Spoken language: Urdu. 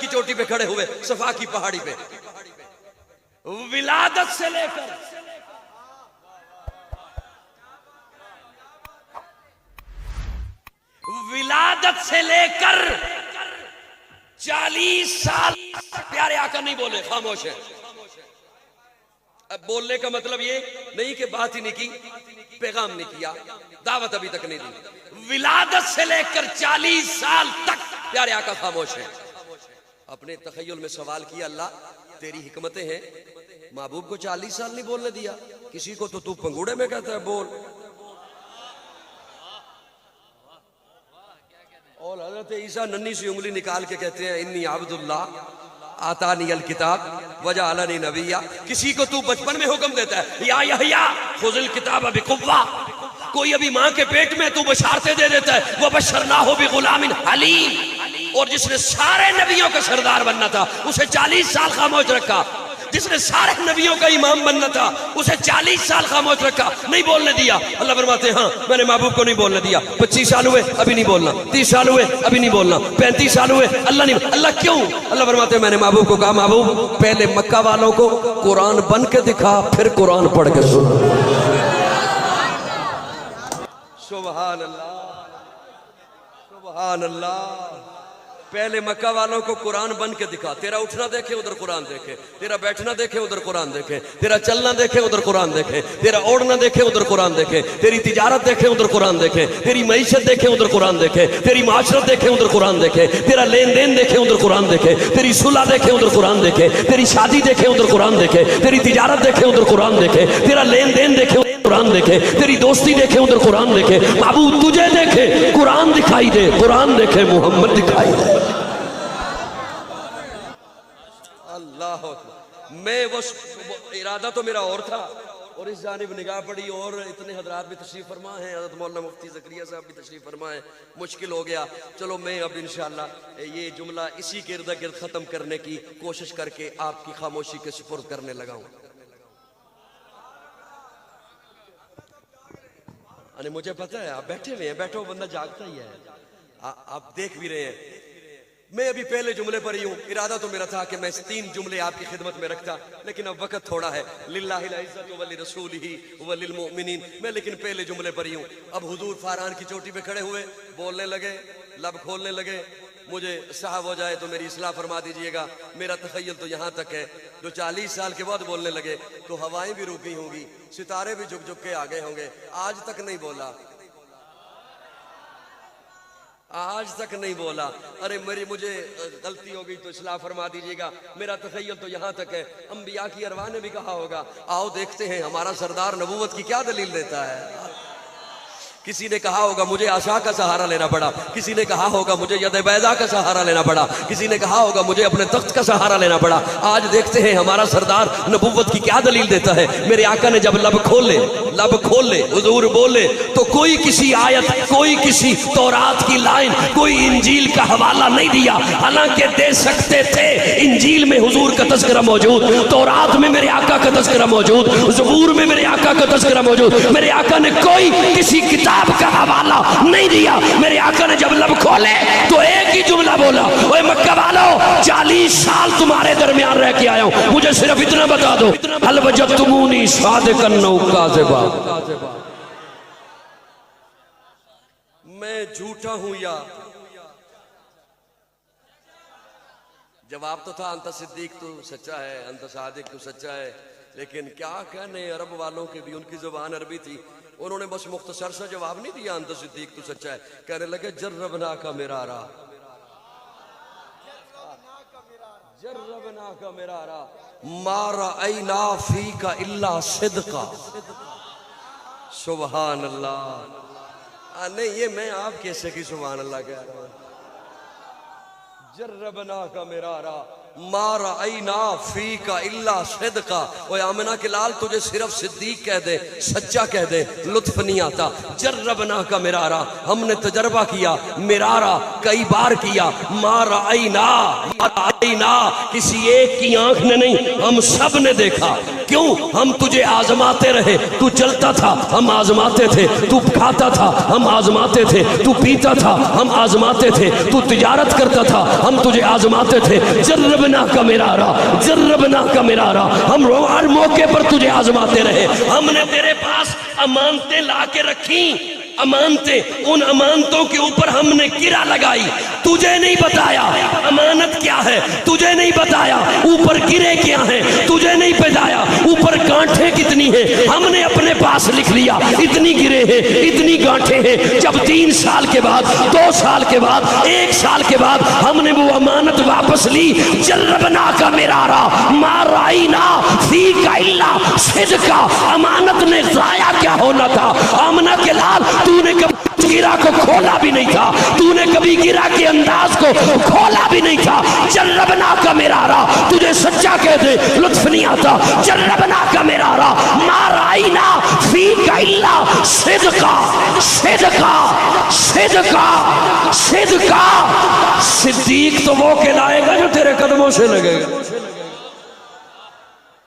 کی چوٹی پہ کھڑے ہوئے صفا کی پہاڑی پہ، ولادت سے لے کر ولادت سے لے کر 40 سال پیارے آقا نہیں بولے، خاموش ہے۔ اب بولنے کا مطلب یہ نہیں کہ بات ہی نہیں کی، پیغام نہیں کیا، دعوت ابھی تک نہیں دی۔ ولادت سے لے کر 40 سال تک پیارے آقا خاموش ہے۔ اپنے تخیل میں سوال کیا، اللہ تیری حکمتیں ہیں، محبوب کو 40 سال نہیں بولنے دیا، کسی کو تو پنگوڑے میں کہتا ہے بول۔ اور حضرت عیسیٰ ننھی سی انگلی نکال کے کہتے ہیں انی عبداللہ آتانی الکتاب وجعلنی نبیا۔ کسی کو تو بچپن میں حکم دیتا ہے یا یحییٰ خذ الکتاب بقوہ، کوئی ابھی ماں کے پیٹ میں تو بشارتیں دے دیتا ہے وبشرناہ بغلام حلیم۔ اور جس نے سارے نبیوں کا سردار بننا تھا اسے 40 سال خاموش رکھا، جس نے سارے نبیوں کا امام بننا تھا اسے 40 سال خاموش رکھا، نہیں بولنے دیا۔ اللہ فرماتے ہیں ہاں میں نے محبوب کو نہیں بولنے دیا، 25 سال ہوئے ابھی نہیں بولنا، 30 سال ہوئے ابھی نہیں بولنا، 35 سال ہوئے اللہ نہیں۔ اللہ کیوں؟ اللہ فرماتے ہیں میں نے محبوب کو کہا محبوب پہلے مکہ والوں کو قرآن بن کے دکھا، پھر قرآن پڑھ کے سن۔ سبحان اللہ، سبحان اللہ۔ پہلے مکہ والوں کو قرآن بن کے دکھا، تیرا اٹھنا دیکھے ادھر قرآن دیکھے، تیرا بیٹھنا دیکھے ادھر قرآن دیکھے، تیرا چلنا دیکھے ادھر قرآن دیکھے، تیرا اوڑھنا دیکھے ادھر قرآن دیکھے، تیری تجارت دیکھے ادھر قرآن دیکھے، تیری معیشت دیکھے ادھر قرآن دیکھے، تیری معاشرت دیکھے ادھر قرآن دیکھے، تیرا لین دین دیکھے ادھر قرآن دیکھے، تیری صلح دیکھے ادھر قرآن دیکھے، تیری شادی دیکھے ادھر قرآن دیکھے، تیری تجارت دیکھے ادھر قرآن دیکھے، تیرا لین دین دیکھے قرآن دیکھے، تیری دوستی دیکھے ادھر قرآن دیکھے۔ محبوب تجھے دیکھے قرآن دکھائی دے، قرآن دیکھے محمد دکھائی دے۔ اللہ میں وہ ارادہ تو میرا اور تھا، اور اس جانب نگاہ پڑی اور اتنے حضرات بھی تشریف فرما ہیں، حضرت مولانا مفتی زکریا صاحب بھی تشریف فرما ہیں، مشکل ہو گیا۔ چلو میں اب انشاءاللہ یہ جملہ اسی کے ارد گرد ختم کرنے کی کوشش کر کے آپ کی خاموشی کے سپرد کرنے لگا ہوں۔ مجھے پتہ ہے آپ بیٹھے ہوئے ہیں، بیٹھو بندہ جاگتا ہی ہے، آپ دیکھ بھی رہے ہیں۔ میں ابھی پہلے جملے پر ہی ہوں، ارادہ تو میرا تھا کہ میں 3 جملے آپ کی خدمت میں رکھتا، لیکن اب وقت تھوڑا ہے۔ للہ العزت ولرسولہ وللمؤمنین، میں لیکن پہلے جملے پر ہی ہوں۔ اب حضور فاران کی چوٹی پہ کھڑے ہوئے، بولنے لگے، لب کھولنے لگے۔ مجھے صاحب ہو جائے تو میری اصلاح فرما دیجئے گا، میرا تخیل تو یہاں تک ہے۔ جو 40 سال کے بعد بولنے لگے تو ہوائیں بھی رک گئی ہوں گی، ستارے بھی جھک جھک کے آ گئے ہوں گے۔ آج تک نہیں بولا، آج تک نہیں بولا۔ ارے مجھے غلطی ہو گئی تو اصلاح فرما دیجئے گا، میرا تخیل تو یہاں تک ہے۔ انبیاء کی ارواح نے بھی کہا ہوگا آؤ دیکھتے ہیں ہمارا سردار نبوت کی کیا دلیل دیتا ہے۔ کسی نے کہا ہوگا مجھے عصا کا سہارا لینا پڑا، کسی نے کہا ہوگا مجھے ید بیضا کا سہارا لینا پڑا، کسی نے کہا ہوگا مجھے اپنے تخت کا سہارا لینا پڑا۔ آج دیکھتے ہیں ہمارا سردار نبوت کی کیا دلیل دیتا ہے۔ میرے آقا نے جب لب کھولے حضور بولے تو کوئی کسی آیت، کوئی کسی تورات کی لائن، کوئی انجیل کا حوالہ نہیں دیا، حالانکہ دے سکتے تھے۔ انجیل میں حضور کا تذکرہ موجود، تورات میں میرے آقا کا تذکرہ موجود، زبور میں میرے آقا کا تذکرہ موجود۔ میرے آقا نے کوئی کسی کتاب کا حوالہ نہیں دیا۔ میرے آقا نے جب لب کھولے تو ایک ہی جملہ بولا، اوے مکہ والو 40 سال تمہارے درمیان رہ کے آیا ہوں، مجھے صرف اتنا بتا دو، هل وجدتمونی صادقا او کاذبا، میں جھوٹا ہوں یا؟ جواب تو تھا انت صدیق تو سچا ہے، انت صادق تو سچا ہے، لیکن کیا کہنے عرب والوں کے بھی، ان کی زبان عربی تھی، انہوں نے بس مختصر سا جواب نہیں دیا انت صدیق تو سچا ہے، کہنے لگے جربنا کا مرارا، جربنا کا مرارا ما رأینا فیک الا صدقا۔ سبحان اللہ۔ نہیں یہ میں آپ کیسے کی سبحان اللہ کہہ رہا ہوں۔ جربنا کا مرارا ما رأینا فیک الا صدقا، اوے آمنہ کے لال تجھے صرف صدیق کہہ دے، سچا کہہ دے، لطف نہیں آتا۔ جربنا کا مرارا، ہم نے تجربہ کیا، مرارا کئی بار کیا۔ ما رأینا، ما رأینا کسی ایک کی آنکھ نے نہیں، ہم سب نے دیکھا۔ کیوں؟ ہم تجھے آزماتے رہے، تو چلتا تھا ہم آزماتے تھے، تو کھاتا تھا ہم آزماتے تھے، تو پیتا تھا ہم آزماتے تھے، تو تجارت کرتا تھا ہم تجھے آزماتے تھے۔ جربنا کا مرارا، جربنا کا مرارا، ہم ہر موقع پر تجھے آزماتے رہے۔ ہم نے تیرے پاس امانتیں لا کے رکھیں، امانتیں، ان امانتوں کے اوپر ہم نے گرہ لگائی، تجھے نہیں بتایا امانت کیا ہے، تجھے نہیں بتایا اوپر گرے کیا ہیں، تجھے نہیں بتایا اوپر گانٹھیں کتنی ہیں، ہم نے اپنے پاس لکھ لیا اتنی گرے ہیں، اتنی گانٹھیں ہیں۔ جب 3 سال کے بعد، 2 سال کے بعد، 1 سال کے بعد ہم نے وہ امانت واپس لی۔ جربنا کا مرارا ما رأینا فیک الا صدقا، امانت نے ضائع کیا ہونا تھا؟ آمنہ کے لال تو نے کبھی گرہ کو کھولا بھی نہیں تھا، تو نے کبھی گرہ کے انداز کو کھولا بھی نہیں تھا۔ جربنا کا مرارا، تجھے سچا کہہ دے لطف نہیں آتا۔ جربنا کا مرارا ما رأینا فیک الا صدقا، صدقا، صدقا، صدقا۔ صدیق تو وہ کہلائے گا جو تیرے قدموں سے لگے گا۔